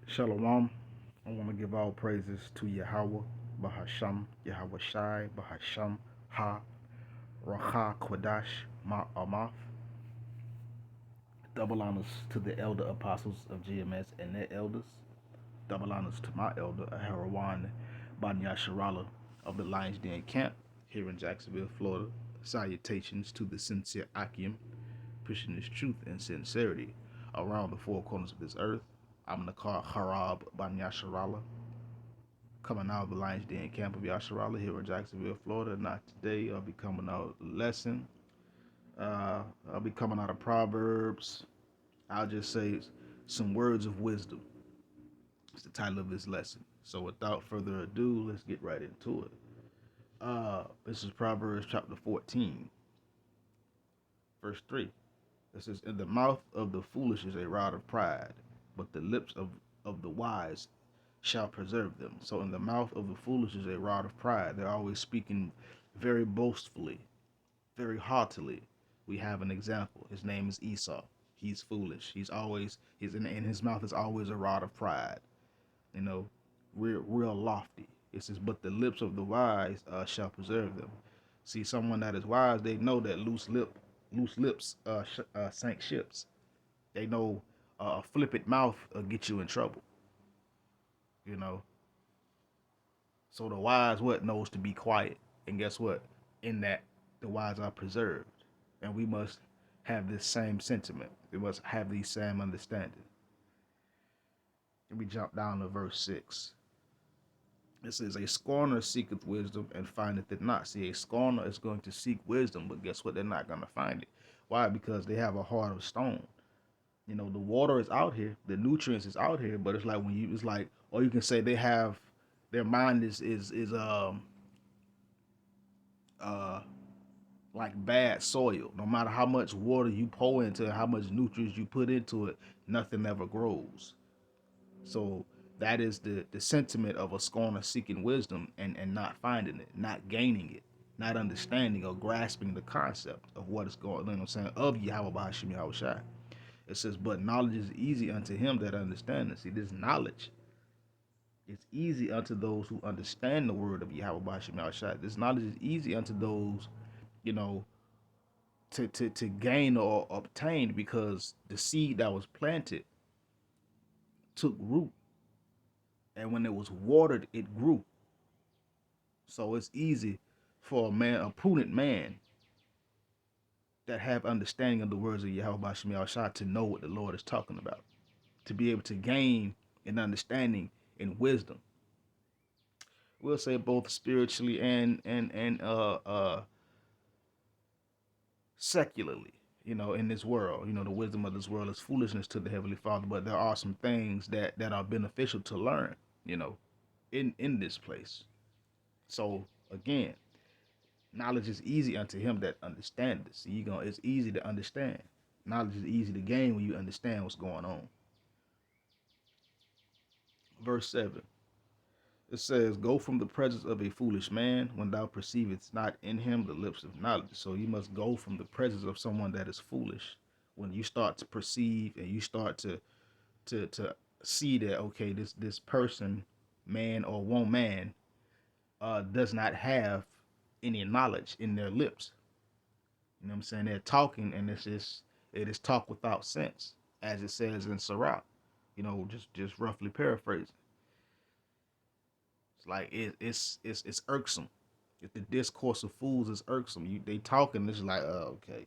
Shalom. I want to give all praises to Yahweh, Bahasham, Yahweh Shai, Bahasham, Ha, Racha, Kwadash, Ma'amath. Double honors to the elder apostles of GMS and their elders. Double honors to my elder, Aharawan Banya Sharala of the Lions Den Camp here in Jacksonville, Florida. Salutations to the sincere Akim, pushing his truth and sincerity around the four corners of this earth. I'm Nakar Harab Banya Sharala, coming out of the Lions Den camp of Yasharala here in Jacksonville, Florida. Not today. I'll be coming out a lesson. I'll be coming out of Proverbs. I'll just say some words of wisdom. It's the title of this lesson. So without further ado, let's get right into it. This is Proverbs chapter 14, verse 3. It says, "In the mouth of the foolish is a rod of pride, but the lips of the wise shall preserve them." So in the mouth of the foolish is a rod of pride. They're always speaking very boastfully, very haughtily. We have an example. His name is Esau. He's foolish. He's in his mouth is always a rod of pride. You know, real lofty. It says, "But the lips of the wise shall preserve them." See, someone that is wise, they know that loose lips sink ships. They know a flippant mouth get you in trouble. You know, so the wise what knows to be quiet, and guess what? In that, the wise are preserved, and we must have this same sentiment. We must have these same understanding. And we jump down to verse 6. It says, "A scorner seeketh wisdom and findeth it not." See, a scorner is going to seek wisdom, but guess what? They're not going to find it. Why? Because they have a heart of stone. You know, the water is out here, the nutrients is out here, but it's like it's like, or you can say they have, their mind is uh like bad soil. No matter how much water you pour into it, how much nutrients you put into it, nothing ever grows. So that is the sentiment of a scorner seeking wisdom and not finding it, not gaining it, not understanding or grasping the concept of what is going on, you know what I'm saying, of Yahweh Bahashim Yahweh Shai. It says, "But knowledge is easy unto him that understandeth." See, this knowledge is easy unto those who understand the word of Yahweh Bahashim Yahweh Shai. This knowledge is easy unto those, you know, to gain or obtain, because the seed that was planted took root, and when it was watered it grew. So it's easy for a prudent man that have understanding of the words of Yahweh Bashim Yahushua to know what the Lord is talking about, to be able to gain an understanding and wisdom. We'll say both spiritually and secularly, you know, in this world. You know, the wisdom of this world is foolishness to the Heavenly Father, but there are some things that are beneficial to learn, you know, in this place. So again, knowledge is easy unto him that understandeth. See, it's easy to understand. Knowledge is easy to gain when you understand what's going on. Verse 7. It says, "Go from the presence of a foolish man when thou perceivest not in him the lips of knowledge." So you must go from the presence of someone that is foolish. When you start to perceive and you start to see that, okay, this person, man or woman, does not have any knowledge in their lips. You know what I'm saying? They're talking, and it is talk without sense, as it says in Sirach. You know, just roughly paraphrasing. It's like it's irksome. If the discourse of fools is irksome, they talking, it's like, oh, okay.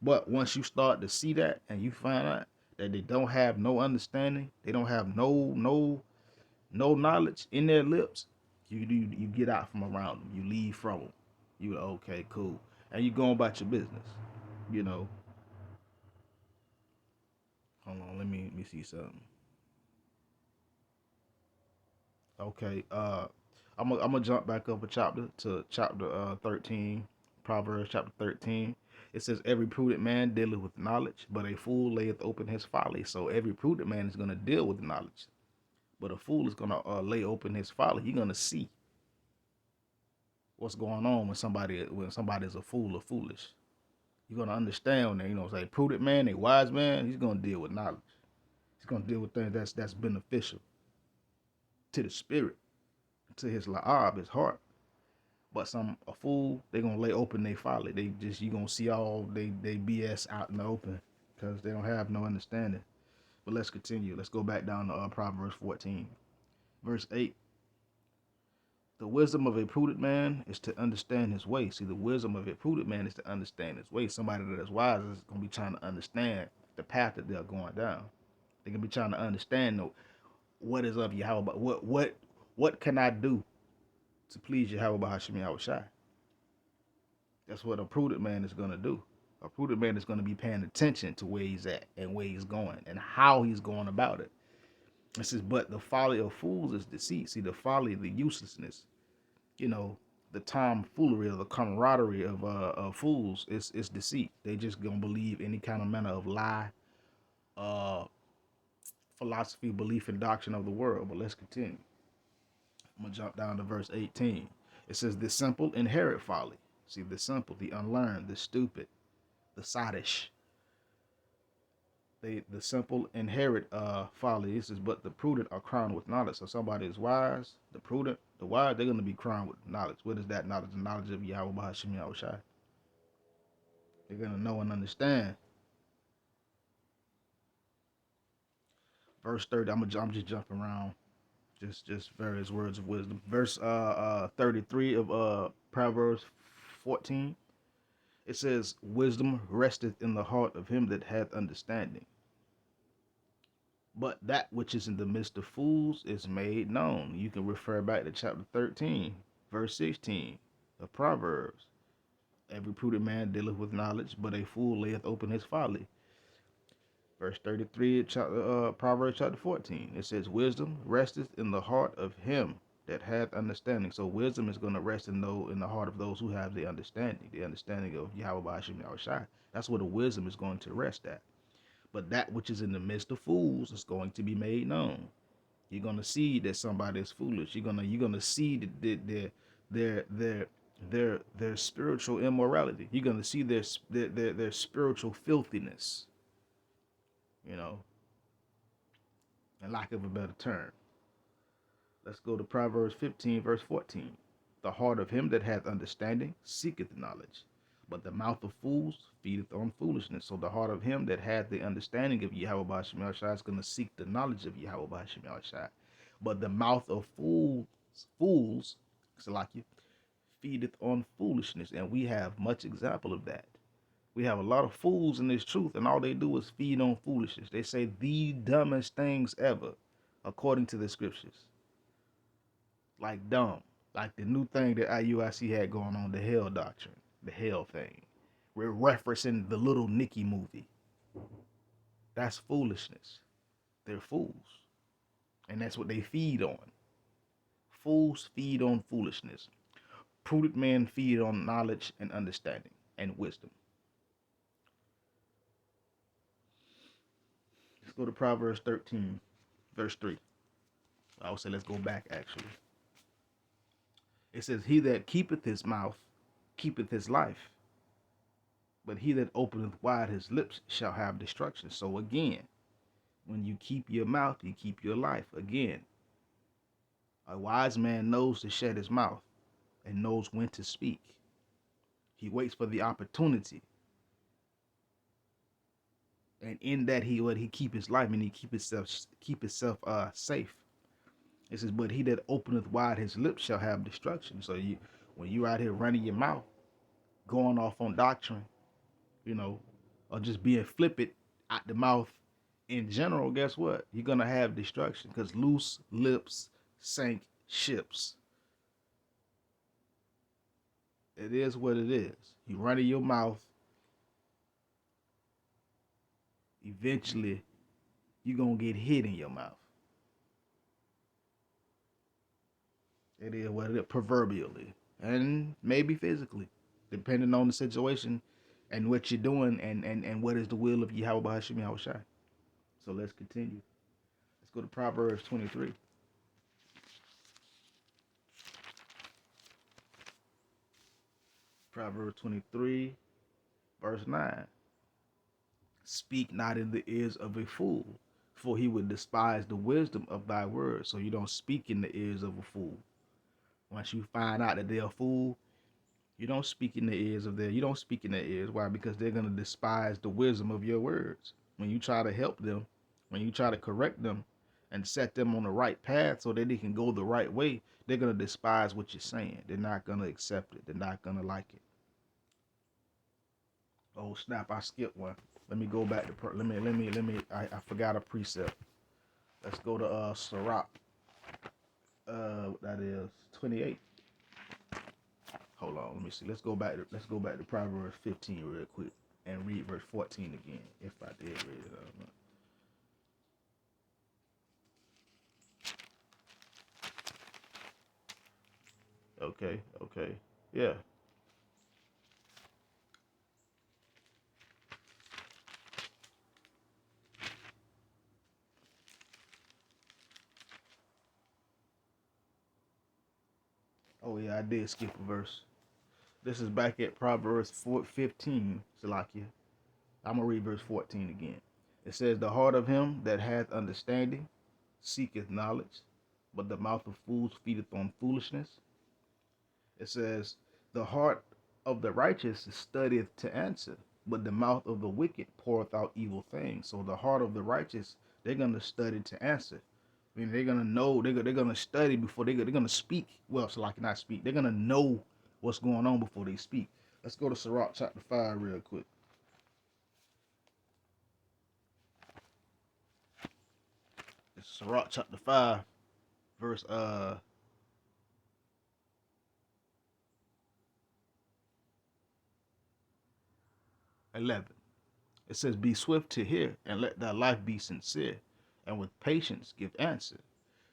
But once you start to see that and you find out that they don't have no understanding, they don't have no knowledge in their lips, you get out from around them. You leave from them. You okay, cool, and you go about your business. You know, hold on, let me see something. Okay, I'm gonna jump back up a chapter to chapter 13, Proverbs chapter 13. It says, "Every prudent man dealeth with knowledge, but a fool layeth open his folly." So every prudent man is gonna deal with knowledge, but a fool is gonna lay open his folly. You're gonna see what's going on when somebody is a fool or foolish. You're gonna understand that, you know, say prudent man, a wise man, he's gonna deal with knowledge. He's gonna deal with things that's beneficial. to the spirit, to his la'ab, his heart. But a fool, they gonna lay open their folly. You gonna see all they BS out in the open because they don't have no understanding. But let's continue. Let's go back down to Proverbs 14, verse 8. The wisdom of a prudent man is to understand his way. See, the wisdom of a prudent man is to understand his way. Somebody that is wise is gonna be trying to understand the path that they're going down. They're gonna be trying to understand what is of Yahweh, but what can I do to please Yahweh Bahashim Yahushai? That's what a prudent man is gonna do. A prudent man is gonna be paying attention to where he's at and where he's going and how he's going about it. It says, but the folly of fools is deceit. See, the folly, the uselessness, the tomfoolery or the camaraderie of fools is deceit. They just gonna believe any kind of manner of lie, philosophy, belief, and doctrine of the world. But let's continue. I'm gonna jump down to verse 18. It says, the simple inherit folly. See, the simple, the unlearned, the stupid, the sottish. The simple inherit folly. It says, but the prudent are crowned with knowledge. So somebody is wise, the prudent, the wise, they're gonna be crowned with knowledge. What is that knowledge? The knowledge of Yahweh Bahashim Yahushai. They're gonna know and understand. Verse 30. I'm just jumping around. Just various words of wisdom. Verse 33 of Proverbs 14. It says, wisdom resteth in the heart of him that hath understanding. But that which is in the midst of fools is made known. You can refer back to chapter 13, verse 16 of Proverbs. Every prudent man dealeth with knowledge, but a fool layeth open his folly. Verse 33, Proverbs chapter 14. It says, wisdom resteth in the heart of him that hath understanding. So wisdom is going to rest in the heart of those who have the understanding of Yahweh Bahashim Yahushai. That's where the wisdom is going to rest at. But that which is in the midst of fools is going to be made known. You're going to see that somebody is foolish. You're gonna see their spiritual immorality. You're going to see their spiritual filthiness. And lack of a better term. Let's go to Proverbs 15, verse 14. The heart of him that hath understanding seeketh knowledge, but the mouth of fools feedeth on foolishness. So the heart of him that hath the understanding of Yahweh Bahashim Yahushai is going to seek the knowledge of Yahweh Bahashim Yahushai. But the mouth of fools, Salakia, feedeth on foolishness. And we have much example of that. We have a lot of fools in this truth, and all they do is feed on foolishness. They say the dumbest things ever, according to the scriptures. Like dumb. Like the new thing that IUIC had going on, the hell doctrine, the hell thing. We're referencing the Little Nicky movie. That's foolishness. They're fools. And that's what they feed on. Fools feed on foolishness. Prudent men feed on knowledge and understanding and wisdom. Let's go to Proverbs 13, verse 3. I would say let's go back actually. It says, he that keepeth his mouth keepeth his life, but he that openeth wide his lips shall have destruction. So again, when you keep your mouth, you keep your life. Again, a wise man knows to shut his mouth and knows when to speak. He waits for the opportunity. And in that he keep his life and he keep himself safe. It says, but he that openeth wide his lips shall have destruction. So when you out here running your mouth, going off on doctrine, or just being flippant out the mouth in general, guess what? You're going to have destruction, because loose lips sink ships. It is what it is. You running your mouth, eventually you're going to get hit in your mouth. It is what it is, proverbially, and maybe physically, depending on the situation and what you're doing and what is the will of Yahweh Bahashim Yahushai. So let's continue. Let's go to Proverbs 23. Proverbs 23, verse 9. Speak not in the ears of a fool, for he would despise the wisdom of thy word. So you don't speak in the ears of a fool. Once you find out that they're a fool, you don't speak in the ears of their. You don't speak in their ears. Why? Because they're gonna despise the wisdom of your words. When you try to help them, when you try to correct them, and set them on the right path so that they can go the right way, they're gonna despise what you're saying. They're not gonna accept it. They're not gonna like it. Oh snap! I skipped one. Let me go back to. I forgot a precept. Let's go to Sirach. That is 28. Hold on, let me see. Let's go back to Proverbs 15 real quick and read verse 14 again. If I did read it, I don't know. Okay. Yeah. Oh yeah, I did skip a verse. This is back at Proverbs 15, Salakia. I'm gonna read verse 14 again. It says, "The heart of him that hath understanding seeketh knowledge, but the mouth of fools feedeth on foolishness." It says, "The heart of the righteous studieth to answer, but the mouth of the wicked poureth out evil things." So the heart of the righteous, they're gonna study to answer. I mean, they're gonna know. They're gonna study before they're gonna speak. Well, so like not speak. They're gonna know what's going on before they speak. Let's go to Sirach chapter 5 real quick. It's Sirach chapter 5, verse 11. It says, "Be swift to hear, and let thy life be sincere, and with patience give answer."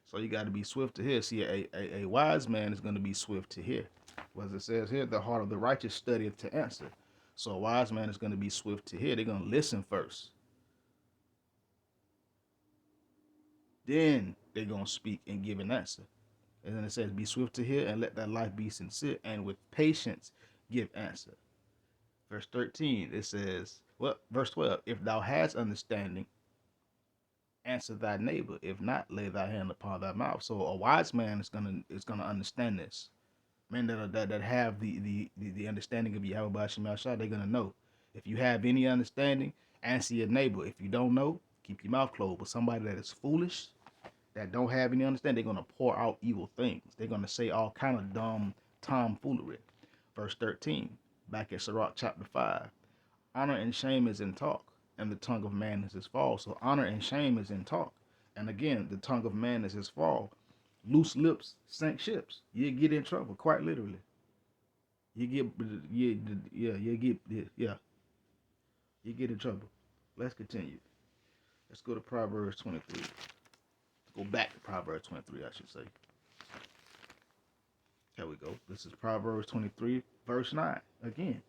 So you got to be swift to hear. See, a wise man is going to be swift to hear. Well, as it says here, the heart of the righteous studieth to answer. So a wise man is going to be swift to hear. They're going to listen first. Then they're going to speak and give an answer. And then it says, "Be swift to hear, and let thy life be sincere, and with patience give answer." Verse 13, it says, well, verse 12, "If thou hast understanding, answer thy neighbor. If not, lay thy hand upon thy mouth." So a wise man is gonna understand this. Men that have the understanding of Yahweh Bashim Yahshua, they're gonna know. If you have any understanding, answer your neighbor. If you don't know, keep your mouth closed. But somebody that is foolish, that don't have any understanding, they're gonna pour out evil things. They're gonna say all kind of dumb tomfoolery. Verse 13, back at Sirach chapter 5. "Honor and shame is in talk, and the tongue of man is his fall." So honor and shame is in talk. And again, the tongue of man is his fall. Loose lips sink ships. You get in trouble, quite literally. You get, yeah, you get in trouble. Let's continue. Let's go to Proverbs 23. Go back to Proverbs 23, I should say. Here we go. This is Proverbs 23, verse 9. Again,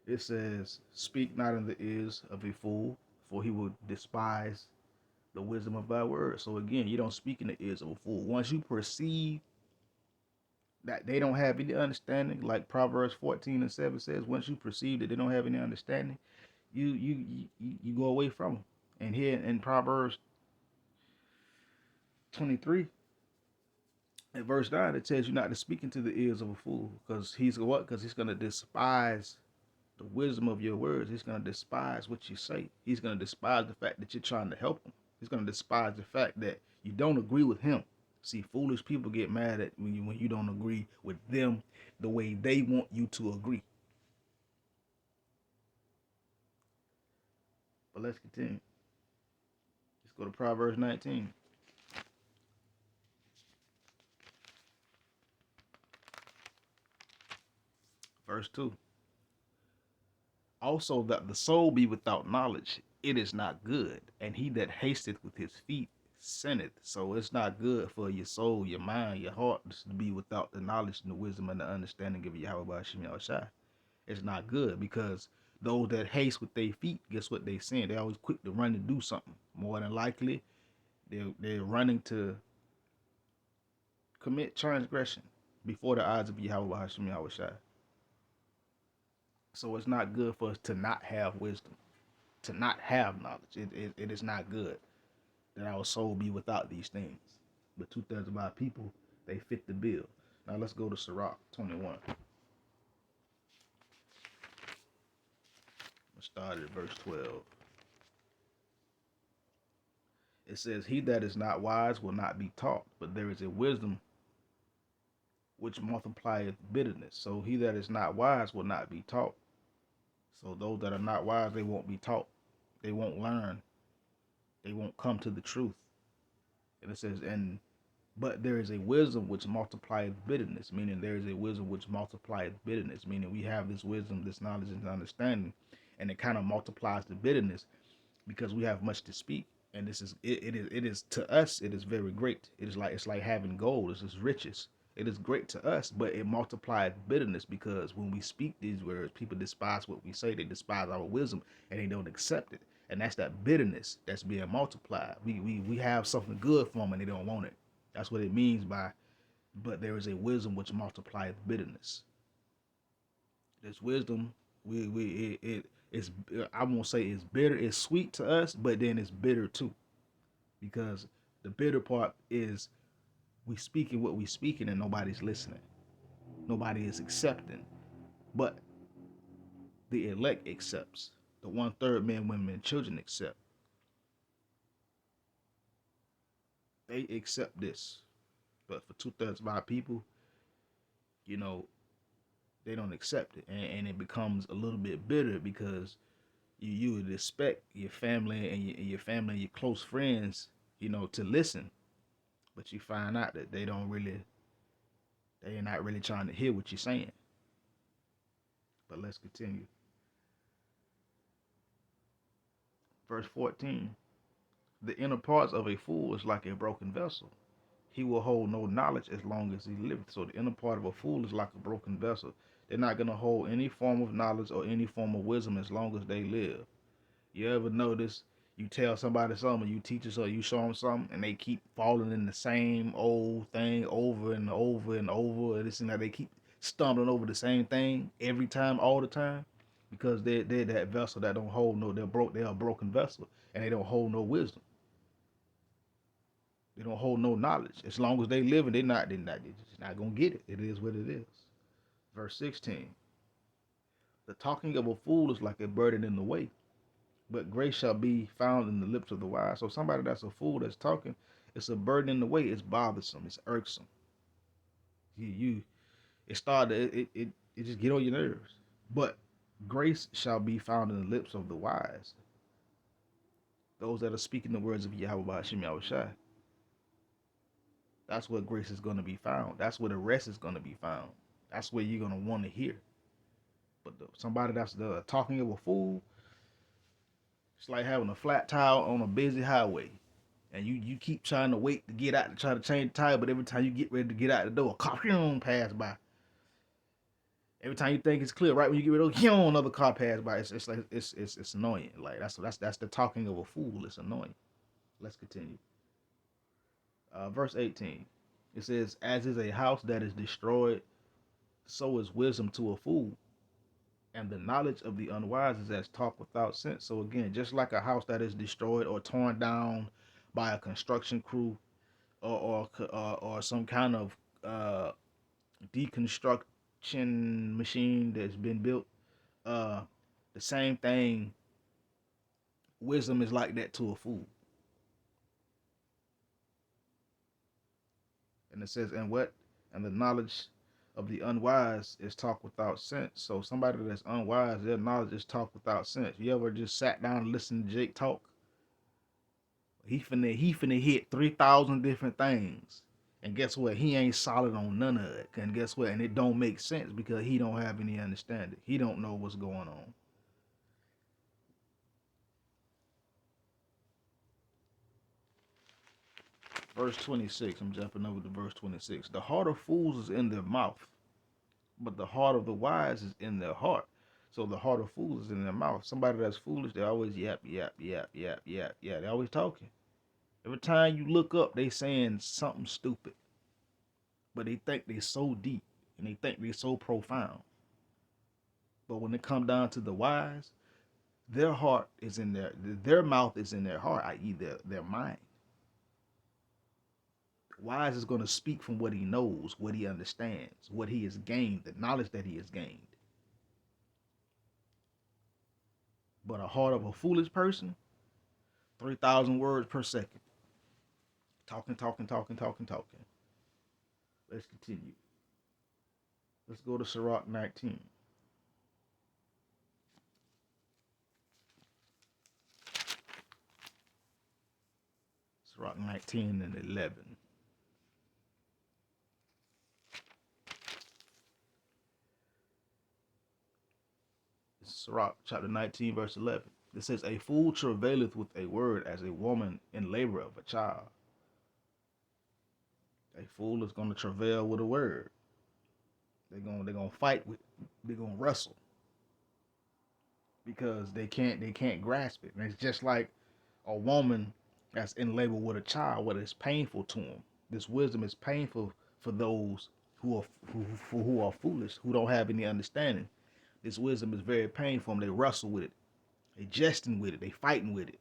it says, "Speak not in the ears of a fool, for he will despise the wisdom of thy word." So again, you don't speak in the ears of a fool. Once you perceive that they don't have any understanding, like Proverbs 14:7 says, once you perceive that they don't have any understanding, you go away from them. And here in Proverbs 23, in verse 9, it tells you not to speak into the ears of a fool, because he's what? Because he's going to despise the wisdom of your words. He's going to despise what you say. He's going to despise the fact that you're trying to help him. He's going to despise the fact that you don't agree with him. See, foolish people get mad at when you don't agree with them the way they want you to agree. But let's continue. Let's go to Proverbs 19, verse 2. "Also that the soul be without knowledge, it is not good, and he that hasteth with his feet sinneth." So it's not good for your soul, your mind, your heart to be without the knowledge and the wisdom and the understanding of Yahweh Bashim Yahushua. It's not good, because those that haste with their feet, guess what they sin? They're always quick to run to do something. More than likely, they're running to commit transgression before the eyes of Yahweh Bashim Yahushua. So it's not good for us to not have wisdom, to not have knowledge. It is not good. that our soul be without these things. But two-thirds of our people, they fit the bill. Now let's go to Sirach 21. Let's start at verse 12. It says, "He that is not wise will not be taught, but there is a wisdom which multiplieth bitterness." So he that is not wise will not be taught. So those that are not wise, they won't be taught. They won't learn. They won't come to the truth. And it says, but there is a wisdom which multiplieth bitterness, meaning there is a wisdom which multiplieth bitterness, meaning we have this wisdom, this knowledge, and understanding, and it kind of multiplies the bitterness because we have much to speak. And this is it is to us, it is very great. It's like having gold, it's just riches. It is great to us, but it multiplies bitterness because when we speak these words, people despise what we say. They despise our wisdom and they don't accept it. And that's that bitterness that's being multiplied. We have something good for them and they don't want it. That's what it means by, but there is a wisdom which multiplieth bitterness. This wisdom, it's, I won't say it's bitter, it's sweet to us, but then it's bitter too. Because the bitter part is we speaking what we speaking and nobody's listening. Nobody is accepting. But the elect accepts. The 1/3 men, women, and children accept. They accept this. But for 2/3 of our people, you know, they don't accept it. And it becomes a little bit bitter because you would expect your family and your family and your close friends, to listen. But you find out that they're not really trying to hear what you're saying. But let's continue. Verse 14. The inner parts of a fool is like a broken vessel. He will hold no knowledge as long as he liveth. So the inner part of a fool is like a broken vessel. They're not going to hold any form of knowledge or any form of wisdom as long as they live. You ever notice you tell somebody something, you teach us or you show them something, and they keep falling in the same old thing over and over and over. And it seems like they keep stumbling over the same thing every time, all the time, because they're that vessel that don't hold no. They're a broken vessel, and they don't hold no wisdom. They don't hold no knowledge. As long as they live, and they're just not gonna get it. It is what it is. Verse 16. The talking of a fool is like a burden in the way, but grace shall be found in the lips of the wise. So somebody that's a fool that's talking, it's a burden in the way. It's bothersome. It's irksome. It started. It just get on your nerves. But grace shall be found in the lips of the wise. Those that are speaking the words of Yahweh Hashem Yahushai. That's where grace is going to be found. That's where the rest is going to be found. That's where you're going to want to hear. But somebody that's the talking of a fool, it's like having a flat tire on a busy highway. And you keep trying to wait to get out to try to change the tire, but every time you get ready to get out the door, a car pass by. Every time you think it's clear, right when you get ready to go, another car pass by. It's like it's annoying. Like that's the talking of a fool. It's annoying. Let's continue. Verse 18. It says, "As is a house that is destroyed, so is wisdom to a fool, and the knowledge of the unwise is as talk without sense." So again, just like a house that is destroyed or torn down by a construction crew or some kind of deconstruction machine that's been built, the same thing. Wisdom is like that to a fool. And it says, and the knowledge of the unwise is talk without sense. So somebody that's unwise, their knowledge is talk without sense. You ever just sat down and listened to Jake talk? He finna hit 3,000 different things. And guess what? He ain't solid on none of it. And guess what? And it don't make sense because he don't have any understanding. He don't know what's going on. Verse 26. I'm jumping over to verse 26. The heart of fools is in their mouth, but the heart of the wise is in their heart. So the heart of fools is in their mouth. Somebody that's foolish, they always yap, yap, yap, yap, yap, yeah. They always talking. Every time you look up, they saying something stupid. But they think they so deep and they think they so profound. But when it come down to the wise, their heart is in their mouth is in their heart, i.e. their mind. Wise is going to speak from what he knows, what he understands, what he has gained, the knowledge that he has gained. But a heart of a foolish person, 3,000 words per second. Talking, talking, talking, talking, talking. Let's continue. Let's go to Sirach 19. Sirach 19 and 11. Sirach chapter 19, verse 11. It says, a fool travaileth with a word as a woman in labor of a child. A fool is going to travail with a word. They're gonna fight with, they're gonna wrestle because they can't grasp it. And it's just like a woman that's in labor with a child, what is painful to them. This wisdom is painful for those who are foolish, who don't have any understanding. This wisdom is very painful them. They wrestle with it, they jesting with it, they fighting with it.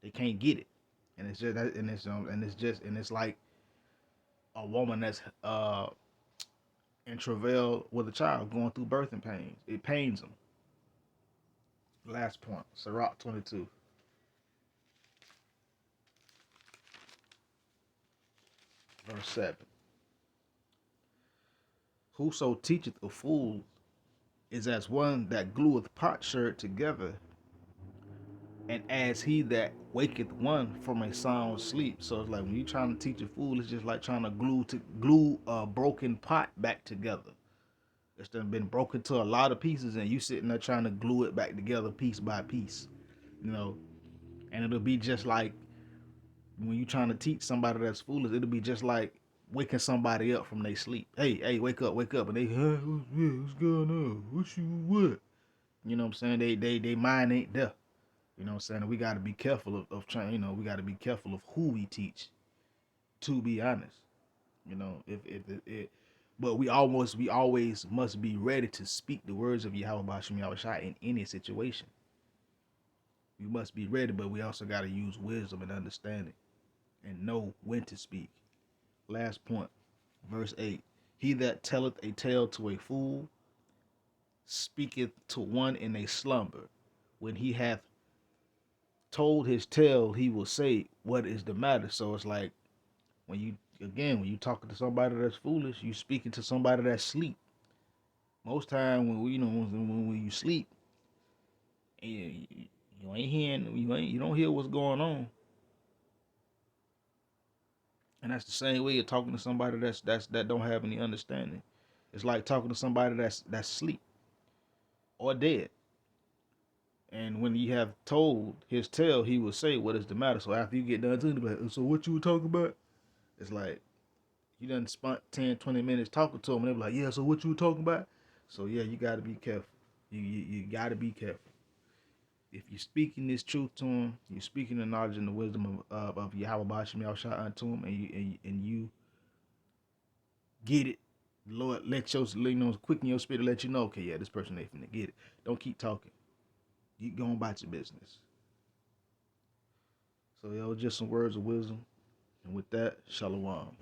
They can't get it, and it's like a woman that's in travail with a child going through birthing pains. It pains them. Last point, Sirach 22, verse 7. Whoso teacheth a fool is as one that glueth potsherd together, and as he that waketh one from a sound sleep. So it's like when you trying to teach a fool, it's just like trying to glue a broken pot back together. It's been broken to a lot of pieces, and you sitting there trying to glue it back together piece by piece, you know. And it'll be just like when you trying to teach somebody that's foolish, it'll be just like waking somebody up from their sleep. Hey, wake up, and they, huh, what's going on? What you what? You know what I'm saying? They mind ain't there. You know what I'm saying? We got to be careful of trying. You know, we got to be careful of who we teach. To be honest, you know, if it, but we always must be ready to speak the words of Yahweh Bashim Yahushua in any situation. We must be ready, but we also got to use wisdom and understanding and know when to speak. Last point, verse 8. He that telleth a tale to a fool speaketh to one in a slumber. When he hath told his tale, he will say, what is the matter? So it's like when you talking to somebody that's foolish, you speaking to somebody that's sleep. Most time when you sleep, you ain't hearing, you don't hear what's going on. And that's the same way you're talking to somebody that don't have any understanding. It's like talking to somebody that's asleep or dead. And when you have told his tale, he will say, what is the matter? So after you get done talking about it, so what you were talking about? It's like you done spent 10, 20 minutes talking to them, and they be like, yeah, so what you were talking about? So yeah, you gotta be careful. You gotta be careful. If you're speaking this truth to him, you're speaking the knowledge and the wisdom of Yahweh Bashim Yahushua unto him, and you get it. Lord, let your quicken your spirit to let you know, okay, yeah, this person ain't finna get it. Don't keep talking. You go about your business. So, just some words of wisdom. And with that, shalom.